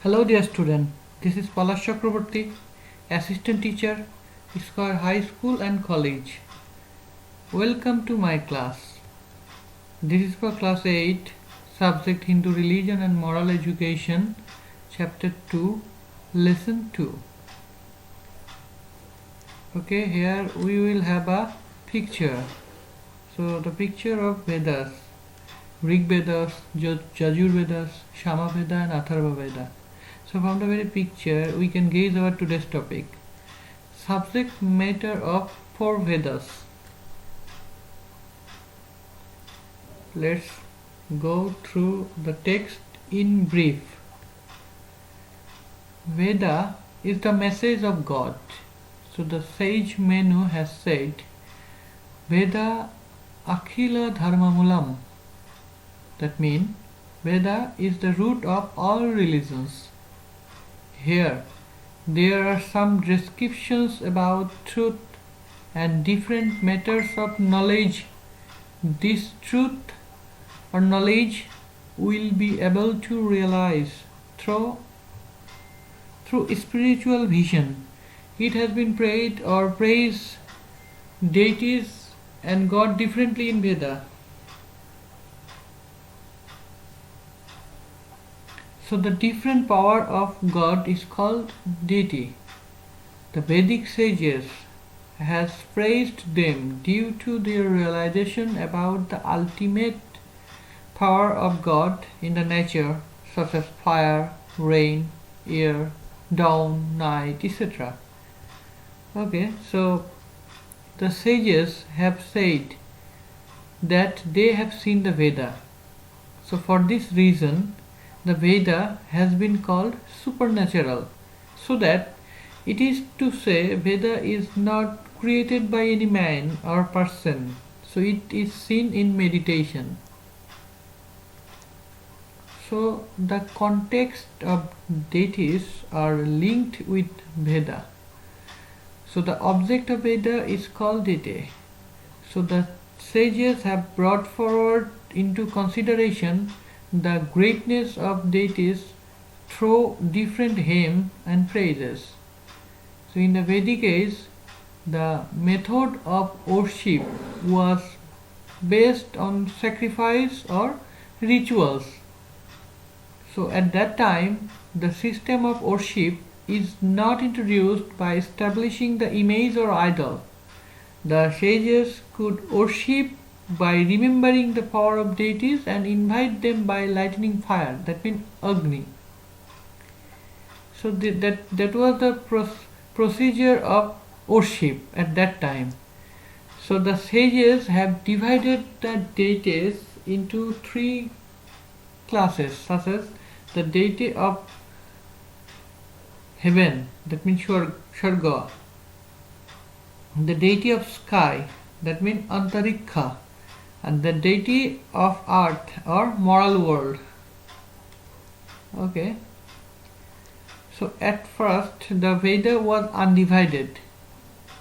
Hello dear student, this is Palash Chakraborty, assistant teacher, Square High School and College. Welcome to my class. This is for class 8, subject Hindu Religion and Moral Education, chapter 2, lesson 2. Okay, here we will have a picture. So the picture of Vedas, Rig Vedas, Yajur Vedas, Shama Veda and Atharva Veda. So from the very picture we can gaze over today's topic. Subject matter of 4 Vedas. Let's go through the text in brief. Veda is the message of God. So the sage Menu has said, Veda Akhila Dharmamulam. That means Veda is the root of all religions. Here, there are some descriptions about truth and different matters of knowledge. This truth or knowledge will be able to realize through spiritual vision. It has been prayed or praised deities and God differently in Veda. So the different power of God is called deity. The Vedic sages has praised them due to their realization about the ultimate power of God in the nature, such as fire, rain, air, dawn, night, etc. Okay, so the sages have said that they have seen the Veda. So for this reason, the Veda has been called supernatural, so that it is to say Veda is not created by any man or person, so it is seen in meditation. So the context of deities are linked with Veda. So the object of Veda is called deity. So the sages have brought forward into consideration the greatness of deities through different hymns and praises. So in the Vedic age, the method of worship was based on sacrifice or rituals. So at that time, the system of worship is not introduced by establishing the image or idol. The sages could worship by remembering the power of deities and invite them by lightning fire, that means Agni. So that was the procedure of worship at that time. So the sages have divided the deities into 3 classes, such as the deity of heaven, that means Sharga, the deity of sky, that means Antarikha, and the deity of earth or moral world. Okay. So at first the Veda was undivided.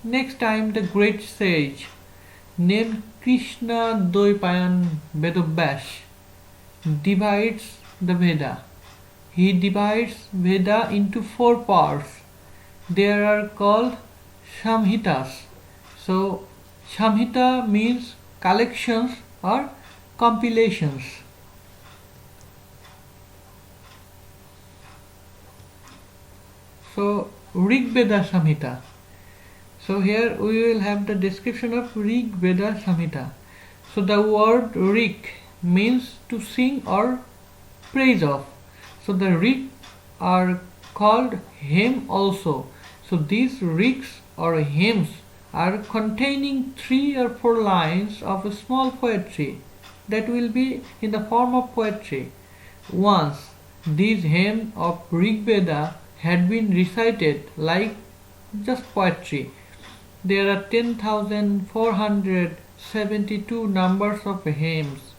Next time the great sage named Krishna Dvaipayan Vedavyas divides the Veda. He divides Veda into 4 parts. They are called Samhitas. So Samhita means collections or compilations. So Rig Veda Samhita. So here we will have the description of Rig Veda Samhita. So the word Rig means to sing or praise of. So the Rig are called hymn also. So these rigs or hymns are containing 3 or 4 lines of a small poetry that will be in the form of poetry. Once these hymns of Rig Veda had been recited like just poetry, there are 10,472 numbers of hymns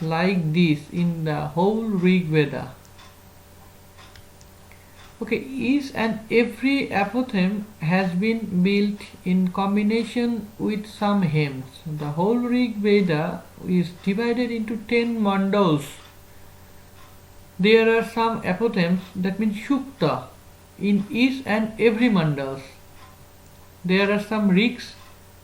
like this in the whole Rig Veda. Okay, each and every apothegm has been built in combination with some hymns. The whole Rig Veda is divided into 10 mandals. there are some apothegms, that means shukta, in each and every mandals. There are some rigs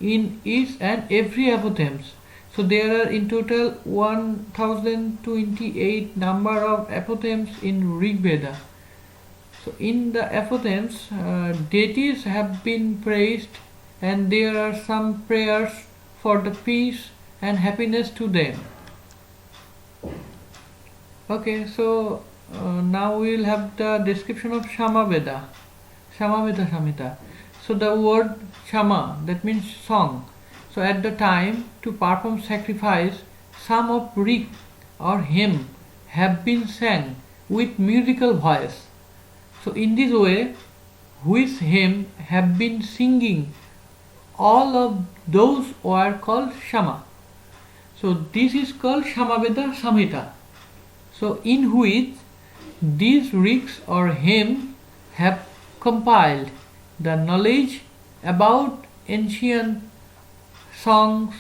in each and every apothegms. So there are in total 1028 number of apothegms in Rig Veda. So in the apothegms, deities have been praised, and there are some prayers for the peace and happiness to them. Okay, so now we will have the description of Samaveda, Samaveda Samhita. So the word Shama, that means song. So at the time to perform sacrifice, some of rig or hymn have been sang with musical voice. So in this way, which hymn have been singing, all of those were called Shama. So this is called Samaveda Samhita. So in which these rigs or hymns have compiled the knowledge about ancient songs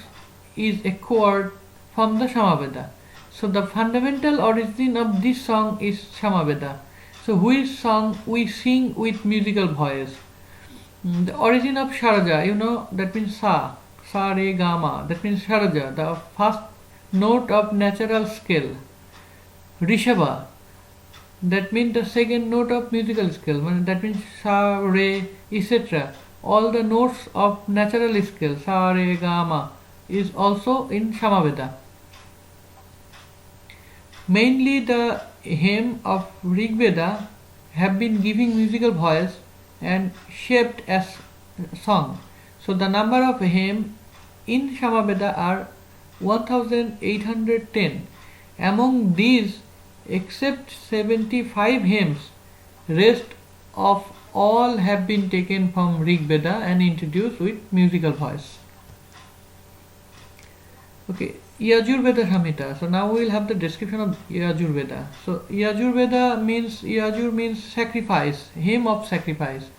is acquired from the Samaveda. So the fundamental origin of this song is Samaveda. So which song we sing with musical voice. The origin of Sharaja, that means Sa, Sa Re Ga Ma, that means Sharaja, the first note of natural scale. Rishabha, that means the second note of musical scale, that means Sa, Re, etc. All the notes of natural scale, Sa, Re, Ga, Ma, is also in Samaveda. Mainly the hymn of Rig Veda have been giving musical voice and shaped as song. So the number of hymns in Samaveda are 1810. Among these, except 75 hymns, rest of all have been taken from Rig Veda and introduced with musical voice. Okay, Yajur Veda Samhita. So now we will have the description of Yajur Veda. So Yajur Veda means, Yajur means sacrifice, hymn of sacrifice.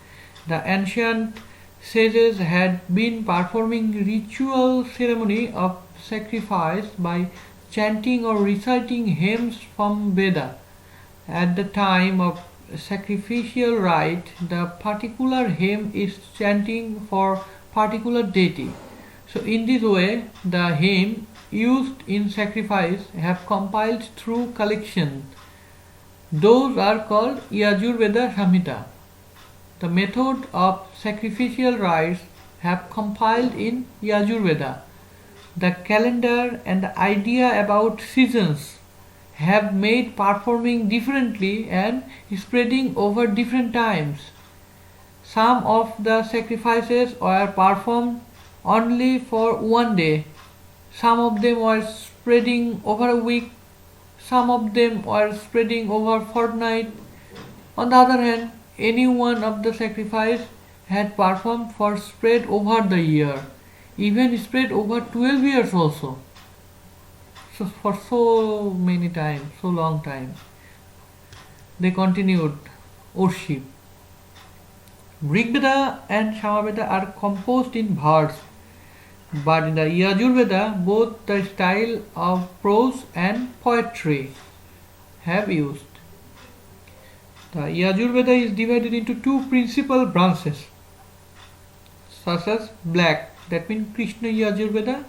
The ancient sages had been performing ritual ceremony of sacrifice by chanting or reciting hymns from Veda. At the time of sacrificial rite, the particular hymn is chanting for particular deity. So in this way, the hymn used in sacrifice have compiled through collection. Those are called Yajur Veda Samhita. The method of sacrificial rites have compiled in Yajur Veda. The calendar and the idea about seasons have made performing differently and spreading over different times. Some of the sacrifices were performed only for one day. Some of them were spreading over a week. Some of them were spreading over a fortnight. On the other hand, any one of the sacrifice had performed for spread over the year, even spread over 12 years also. So for so many times, so long time, they continued worship. Rig Veda and Samaveda are composed in verse, but in the Yajur Veda, both the style of prose and poetry have used. The Yajur Veda is divided into two principal branches, such as black, that means Krishna Yajur Veda,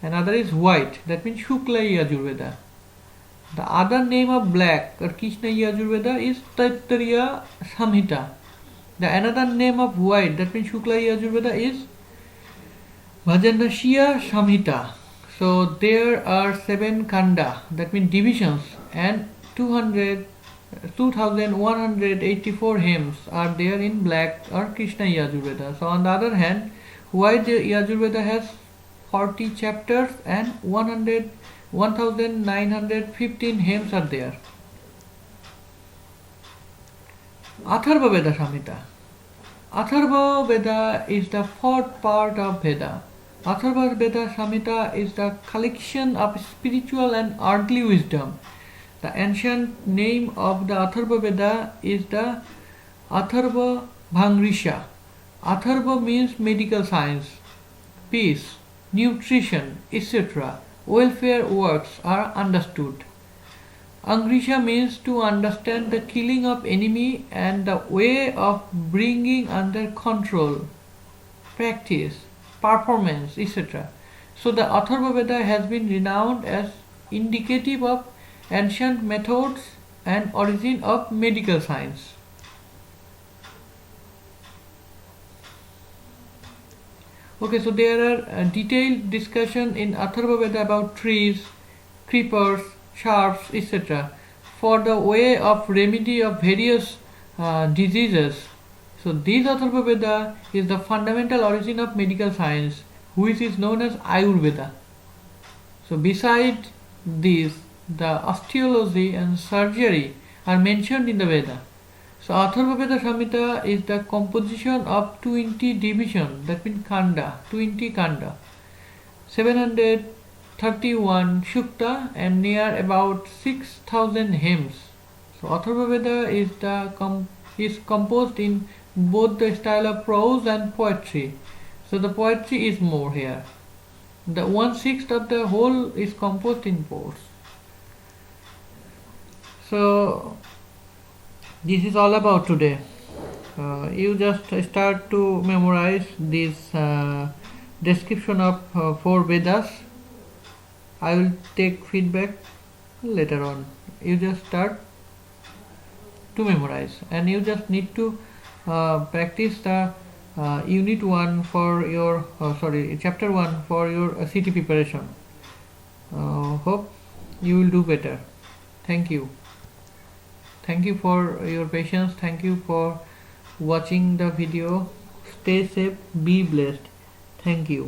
another is white, that means Shukla Yajur Veda. The other name of black or Krishna Yajur Veda is Taittiriya Samhita. The another name of white, that means Shukla Yajur Veda, is Vajanasya Samhita. So there are 7 kanda, that means divisions, and 2184 hymns are there in black or Krishna Yajur Veda. So on the other hand, white Yajur Veda has 40 chapters and 1915 hymns are there. Atharva Veda Samhita. Atharva Veda is the fourth part of Veda. Atharva Veda Samhita is the collection of spiritual and earthly wisdom. The ancient name of the Atharva Veda is the Atharva Bhangrisha. Atharva means medical science, peace, nutrition, etc. Welfare works are understood. Angrisha means to understand the killing of enemy and the way of bringing under control, practice, performance, etc. So the Atharva Veda has been renowned as indicative of ancient methods and origin of medical science. Okay, so there are detailed discussion in Atharva Veda about trees, creepers, sharps, etc. for the way of remedy of various diseases. So this Atharva Veda is the fundamental origin of medical science, which is known as Ayurveda. So beside this, the osteology and surgery are mentioned in the Veda. So Atharva Veda Samhita is the composition of 20 divisions, that means Kanda, 20 Kanda, 731 Shukta and near about 6,000 hymns. So Atharva Veda is composed in both the style of prose and poetry. So the poetry is more here. The 1/6 of the whole is composed in prose. So this is all about today. You just start to memorize this description of 4 Vedas. I will take feedback later on. You just start to memorize, and you just need to practice the unit 1 for your chapter 1 for your CT preparation. Hope you will do better. Thank you. Thank you for your patience. Thank you for watching the video. Stay safe, be blessed. Thank you.